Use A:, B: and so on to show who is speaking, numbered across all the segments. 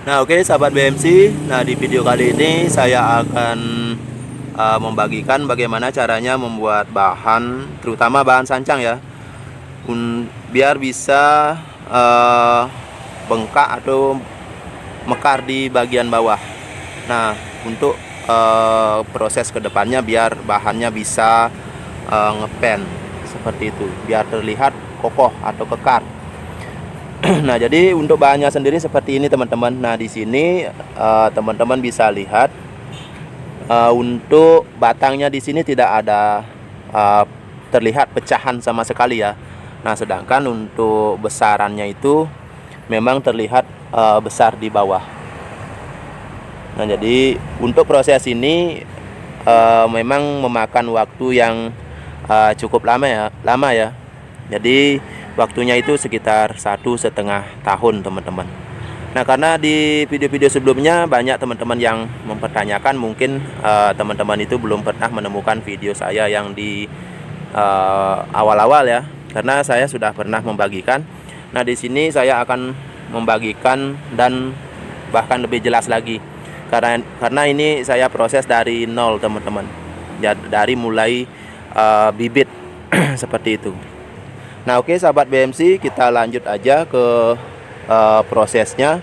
A: Nah, oke sahabat BMC. Nah, di video kali ini saya akan membagikan bagaimana caranya membuat bahan, terutama bahan sancang ya, biar bisa bengkak atau mekar di bagian bawah. Nah, untuk proses kedepannya biar bahannya bisa ngepen seperti itu, biar terlihat kokoh atau kekar. Nah, jadi untuk bahannya sendiri seperti ini teman-teman. Nah, di sini teman-teman bisa lihat untuk batangnya di sini tidak ada terlihat pecahan sama sekali ya. Nah, sedangkan untuk besarannya itu memang terlihat besar di bawah. Nah, jadi untuk proses ini memang memakan waktu yang cukup lama ya. Jadi waktunya itu sekitar 1,5 tahun teman-teman. Nah, karena di video-video sebelumnya banyak teman-teman yang mempertanyakan, mungkin teman-teman itu belum pernah menemukan video saya yang di awal-awal ya, karena saya sudah pernah membagikan. Nah, di sini saya akan membagikan dan bahkan lebih jelas lagi, karena ini saya proses dari nol teman-teman ya, dari mulai bibit seperti itu. Nah, oke sahabat BMC, kita lanjut aja ke prosesnya.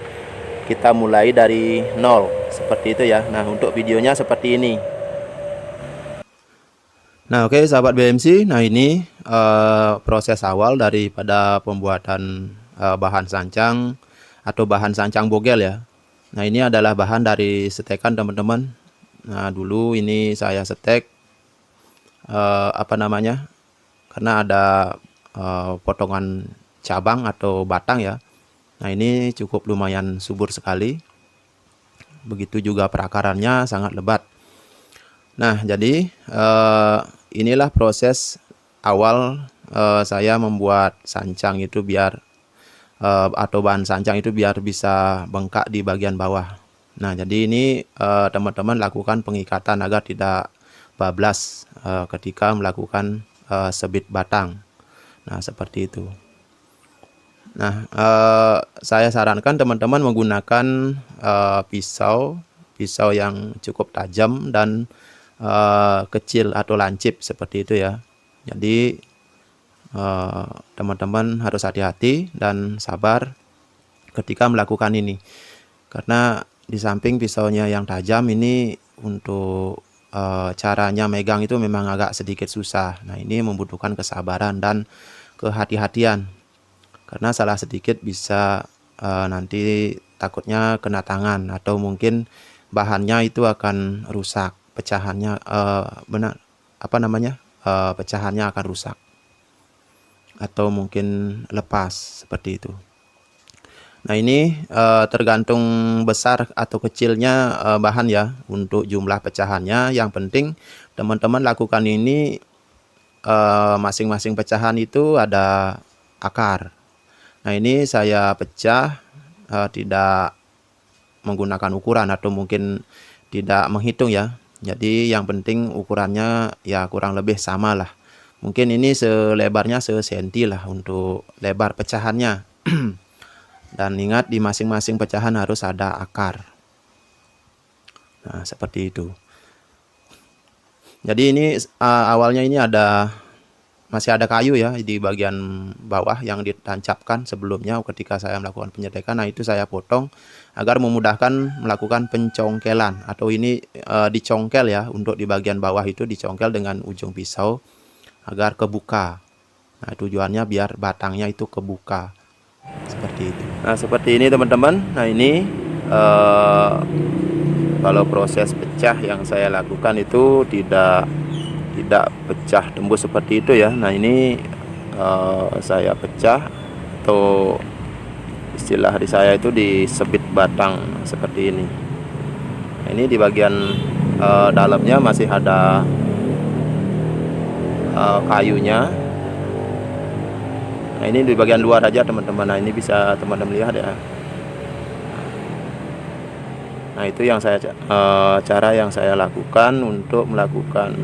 A: Kita mulai dari nol seperti itu ya. Nah, untuk videonya seperti ini. Nah, oke sahabat BMC, nah ini proses awal daripada pembuatan bahan sancang atau bahan sancang bogel ya. Nah, ini adalah bahan dari setekan teman-teman. Nah, dulu ini saya setek karena ada potongan cabang atau batang ya. Nah, ini cukup lumayan subur sekali. Begitu juga perakarannya sangat lebat. Nah, jadi inilah proses awal saya membuat sancang itu biar atau bahan sancang itu biar bisa bengkak di bagian bawah. Nah, jadi ini teman-teman lakukan pengikatan agar tidak bablas ketika melakukan sebit batang. Nah, seperti itu. Nah, saya sarankan teman-teman menggunakan pisau yang cukup tajam dan kecil atau lancip seperti itu ya. Jadi teman-teman harus hati-hati dan sabar ketika melakukan ini, karena di samping pisaunya yang tajam ini, untuk caranya megang itu memang agak sedikit susah. Nah, ini membutuhkan kesabaran dan kehati-hatian, karena salah sedikit bisa nanti takutnya kena tangan atau mungkin bahannya itu akan rusak, pecahannya pecahannya akan rusak atau mungkin lepas seperti itu. Nah, ini tergantung besar atau kecilnya bahan ya untuk jumlah pecahannya. Yang penting teman-teman lakukan ini masing-masing pecahan itu ada akar. Nah, ini saya pecah tidak menggunakan ukuran atau mungkin tidak menghitung ya. Jadi yang penting ukurannya ya kurang lebih sama lah. Mungkin ini selebarnya sesenti lah untuk lebar pecahannya. Dan ingat, di masing-masing pecahan harus ada akar. Nah, seperti itu. Jadi ini awalnya ini masih ada kayu ya di bagian bawah yang ditancapkan sebelumnya ketika saya melakukan penyetekan. Nah, itu saya potong agar memudahkan melakukan pencongkelan, atau ini dicongkel ya, untuk di bagian bawah itu dicongkel dengan ujung pisau agar kebuka. Nah, tujuannya biar batangnya itu kebuka seperti itu. Nah, seperti ini teman-teman. Nah, ini kalau proses pecah yang saya lakukan itu tidak pecah tembus seperti itu ya. Nah, ini saya pecah, atau istilah di saya itu disebit batang seperti ini. Nah, ini di bagian dalamnya masih ada kayunya. Nah, ini di bagian luar aja teman-teman. Nah, ini bisa teman-teman lihat ya. Nah, itu yang cara yang saya lakukan untuk melakukan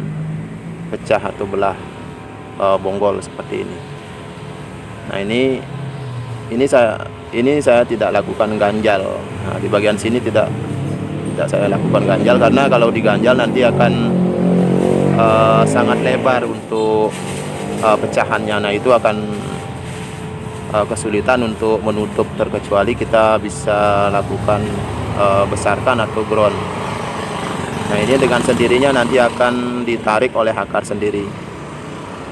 A: pecah atau belah bonggol seperti ini. Nah, ini ini saya tidak lakukan ganjal. Nah, di bagian sini tidak saya lakukan ganjal, karena kalau diganjal nanti akan sangat lebar untuk pecahannya. Nah, itu akan kesulitan untuk menutup, terkecuali kita bisa lakukan besarkan atau ground. Nah, ini dengan sendirinya nanti akan ditarik oleh akar sendiri.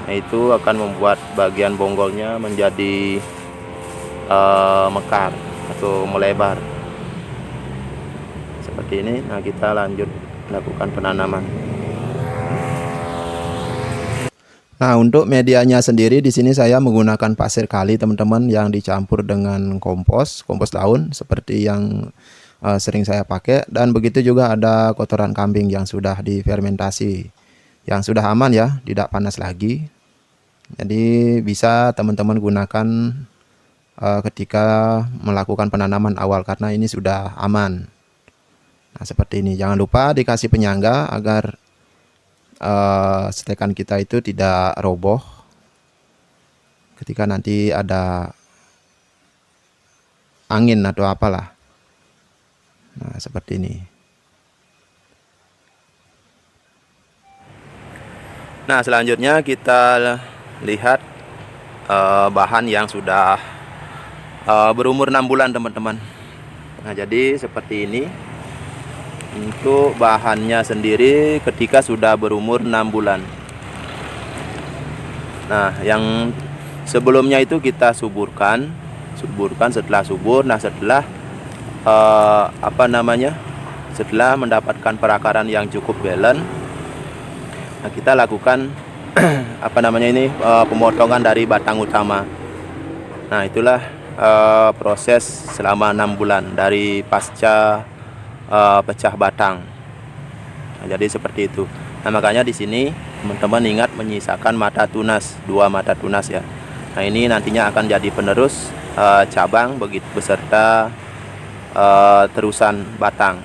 A: Nah, itu akan membuat bagian bonggolnya menjadi mekar atau melebar seperti ini. Nah, kita lanjut lakukan penanaman. Nah, untuk medianya sendiri di sini saya menggunakan pasir kali, teman-teman, yang dicampur dengan kompos daun seperti yang sering saya pakai, dan begitu juga ada kotoran kambing yang sudah difermentasi, yang sudah aman ya, tidak panas lagi. Jadi bisa teman-teman gunakan ketika melakukan penanaman awal, karena ini sudah aman. Nah, seperti ini. Jangan lupa dikasih penyangga agar setekan kita itu tidak roboh ketika nanti ada angin atau apalah. Nah, seperti ini. Nah, selanjutnya kita lihat bahan yang sudah berumur 6 bulan, teman-teman. Nah, jadi seperti ini. Untuk bahannya sendiri ketika sudah berumur 6 bulan. Nah, yang sebelumnya itu kita suburkan setelah subur. Nah, setelah setelah mendapatkan perakaran yang cukup balance, nah, kita lakukan pemotongan dari batang utama. Nah, itulah proses selama 6 bulan dari pasca pecah batang. Nah, jadi seperti itu. Nah, makanya di sini teman-teman ingat menyisakan mata tunas, 2 mata tunas ya. Nah, ini nantinya akan jadi penerus cabang begitu beserta terusan batang.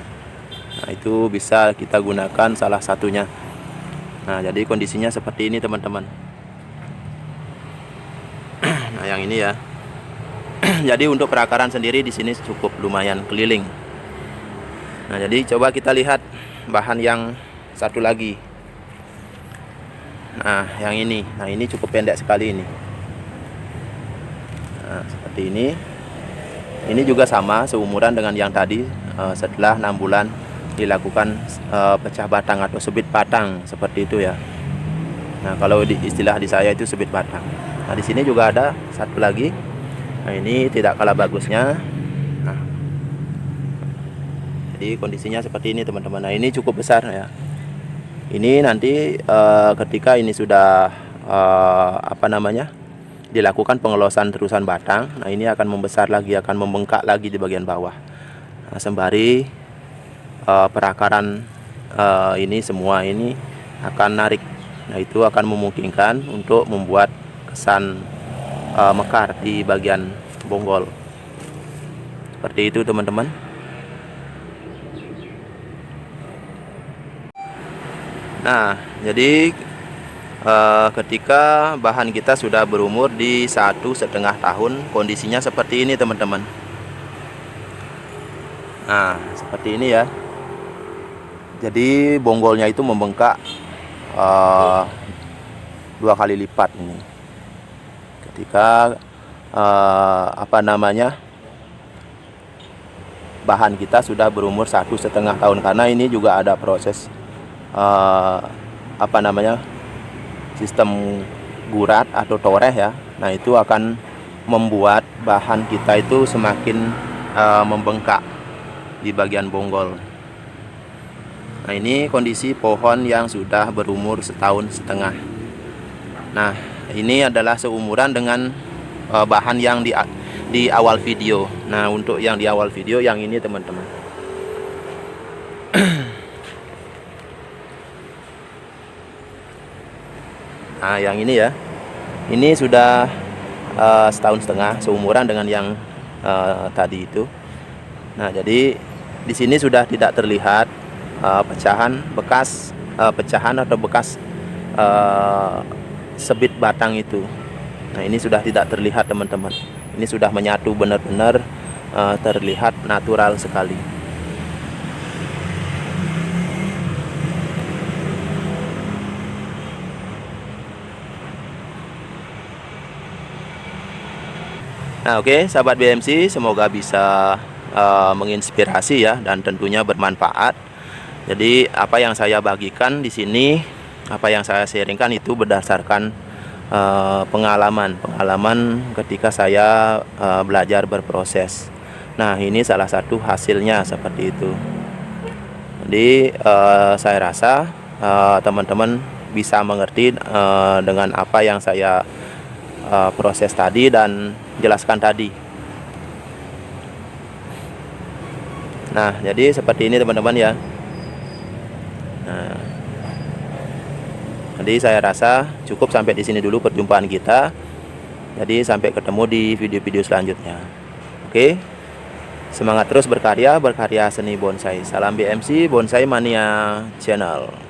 A: Nah, itu bisa kita gunakan salah satunya. Nah, jadi kondisinya seperti ini, teman-teman. Nah, yang ini ya. Jadi untuk perakaran sendiri di sini cukup lumayan keliling. Nah, jadi coba kita lihat bahan yang satu lagi. Nah, yang ini. Nah, ini cukup pendek sekali ini. Nah, seperti ini. Ini juga sama, seumuran dengan yang tadi. Setelah 6 bulan dilakukan pecah batang atau sebit batang, seperti itu ya. Nah, kalau istilah di saya itu sebit batang. Nah, di sini juga ada satu lagi. Nah, ini tidak kalah bagusnya. Nah, jadi kondisinya seperti ini, teman-teman. Nah, ini cukup besar ya. Ini nanti ketika ini sudah dilakukan pengelosan terusan batang. Nah, ini akan membesar lagi, akan membengkak lagi di bagian bawah. Nah, sembari perakaran ini semua ini akan narik. Nah, itu akan memungkinkan untuk membuat kesan mekar di bagian bonggol. Seperti itu, teman-teman. Nah, jadi ketika bahan kita sudah berumur di 1,5 tahun, kondisinya seperti ini, teman-teman. Nah, seperti ini ya. Jadi bonggolnya itu membengkak 2 kali lipat ini. Ketika bahan kita sudah berumur 1,5 tahun, karena ini juga ada proses sistem gurat atau toreh ya. Nah, itu akan membuat bahan kita itu semakin membengkak di bagian bonggol. Nah, ini kondisi pohon yang sudah berumur 1,5 tahun. Nah, ini adalah seumuran dengan bahan yang di awal video. Nah, untuk yang di awal video yang ini, teman-teman. Nah, yang ini ya. Ini sudah 1,5 tahun, seumuran dengan yang tadi itu. Nah, jadi di sini sudah tidak terlihat pecahan atau bekas sebit batang itu. Nah, ini sudah tidak terlihat, teman-teman. Ini sudah menyatu benar-benar, terlihat natural sekali. Nah, oke, sahabat BMC, semoga bisa menginspirasi ya, dan tentunya bermanfaat. Jadi apa yang saya bagikan di sini, apa yang saya sharingkan itu berdasarkan pengalaman ketika saya belajar berproses. Nah, ini salah satu hasilnya seperti itu. Jadi saya rasa teman-teman bisa mengerti dengan apa yang saya proses tadi dan jelaskan tadi. Nah, jadi seperti ini teman-teman ya. Nah, jadi saya rasa cukup sampai di sini dulu perjumpaan kita. Jadi sampai ketemu di video-video selanjutnya. Oke. Semangat terus berkarya seni bonsai. Salam BMC Bonsai Mania Channel.